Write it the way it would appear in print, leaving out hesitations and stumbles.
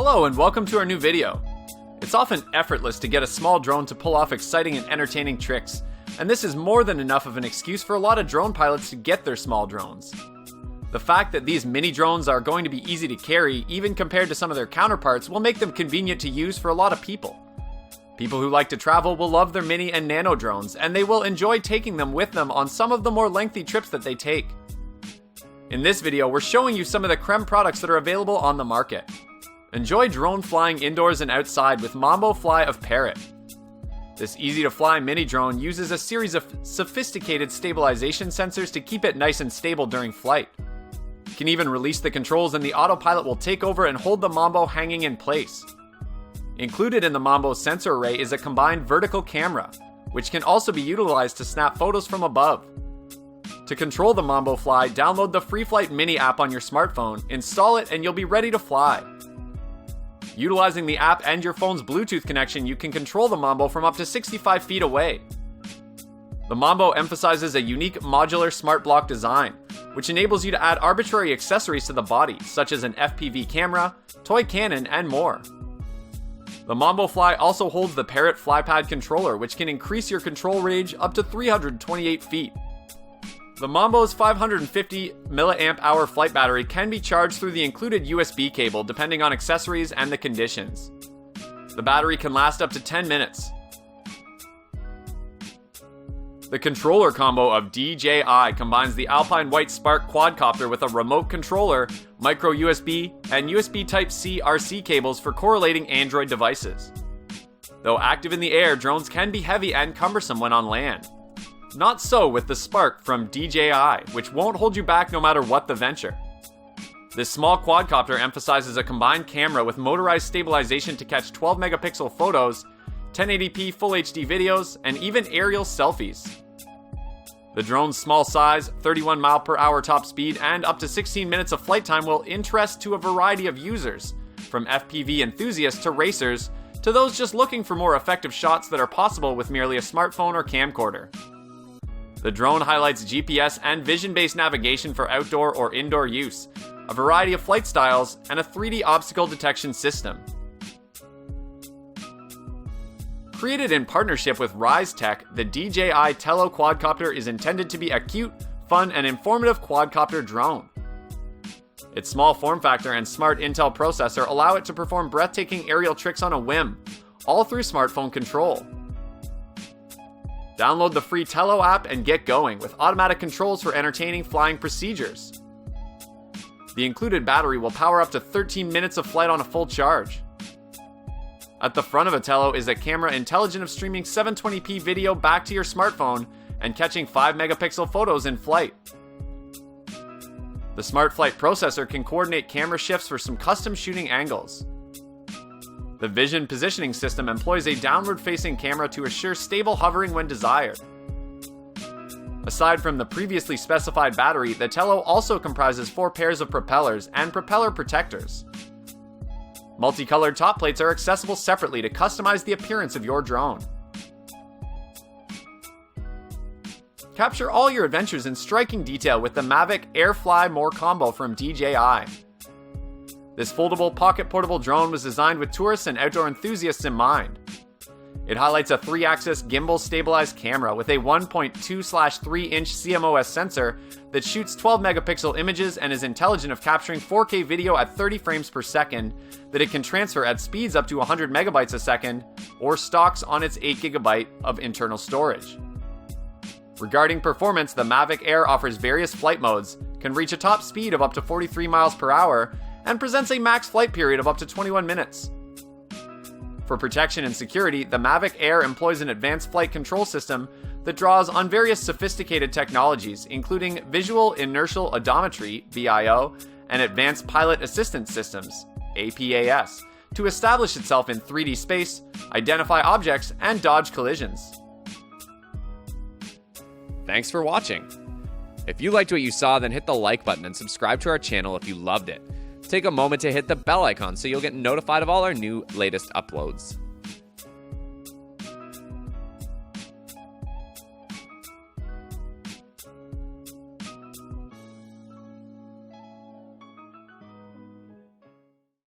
Hello and welcome to our new video. It's often effortless to get a small drone to pull off exciting and entertaining tricks, and this is more than enough of an excuse for a lot of drone pilots to get their small drones. The fact that these mini drones are going to be easy to carry, even compared to some of their counterparts, will make them convenient to use for a lot of people. People who like to travel will love their mini and nano drones, and they will enjoy taking them with them on some of the more lengthy trips that they take. In this video, we're showing you some of the creme products that are available on the market. Enjoy drone flying indoors and outside with Mambo Fly of Parrot. This easy-to-fly mini drone uses a series of sophisticated stabilization sensors to keep it nice and stable during flight. You can even release the controls and the autopilot will take over and hold the Mambo hanging in place. Included in the Mambo sensor array is a combined vertical camera, which can also be utilized to snap photos from above. To control the Mambo Fly, download the FreeFlight Mini app on your smartphone, install it, and you'll be ready to fly. Utilizing the app and your phone's Bluetooth connection, you can control the Mambo from up to 65 feet away. The Mambo emphasizes a unique modular smart block design, which enables you to add arbitrary accessories to the body, such as an FPV camera, toy cannon, and more. The Mambo Fly also holds the Parrot FlyPad controller, which can increase your control range up to 328 feet. The Mambo's 550 mAh flight battery can be charged through the included USB cable depending on accessories and the conditions. The battery can last up to 10 minutes. The controller combo of DJI combines the Alpine White Spark quadcopter with a remote controller, micro USB, and USB Type-C RC cables for correlating Android devices. Though active in the air, drones can be heavy and cumbersome when on land. Not so with the Spark from DJI, which won't hold you back no matter what the venture. This small quadcopter emphasizes a combined camera with motorized stabilization to catch 12 megapixel photos, 1080p Full HD videos, and even aerial selfies. The drone's small size, 31 mph top speed, and up to 16 minutes of flight time will interest to a variety of users, from FPV enthusiasts to racers, to those just looking for more effective shots that are possible with merely a smartphone or camcorder. The drone highlights GPS and vision-based navigation for outdoor or indoor use, a variety of flight styles, and a 3D obstacle detection system. Created in partnership with Rise Tech, the DJI Telo quadcopter is intended to be a cute, fun, and informative quadcopter drone. Its small form factor and smart Intel processor allow it to perform breathtaking aerial tricks on a whim, all through smartphone control. Download the free Telo app and get going with automatic controls for entertaining flying procedures. The included battery will power up to 13 minutes of flight on a full charge. At the front of a Telo is a camera intelligent of streaming 720p video back to your smartphone and catching 5 megapixel photos in flight. The Smart Flight processor can coordinate camera shifts for some custom shooting angles. The vision positioning system employs a downward-facing camera to assure stable hovering when desired. Aside from the previously specified battery, the Telo also comprises 4 pairs of propellers and propeller protectors. Multicolored top plates are accessible separately to customize the appearance of your drone. Capture all your adventures in striking detail with the Mavic Air Fly More combo from DJI. This foldable pocket-portable drone was designed with tourists and outdoor enthusiasts in mind. It highlights a 3-axis gimbal-stabilized camera with a 1.2/3-inch CMOS sensor that shoots 12 megapixel images and is intelligent of capturing 4K video at 30 frames per second that it can transfer at speeds up to 100 megabytes a second or stocks on its 8 GB of internal storage. Regarding performance, the Mavic Air offers various flight modes, can reach a top speed of up to 43 miles per hour, and presents a max flight period of up to 21 minutes. For protection and security, the Mavic Air employs an advanced flight control system that draws on various sophisticated technologies, including visual inertial odometry, VIO, and advanced pilot assistance systems, APAS, to establish itself in 3D space, identify objects, and dodge collisions. Thanks for watching. If you liked what you saw, then hit the like button and subscribe to our channel if you loved it. Take a moment to hit the bell icon so you'll get notified of all our latest uploads.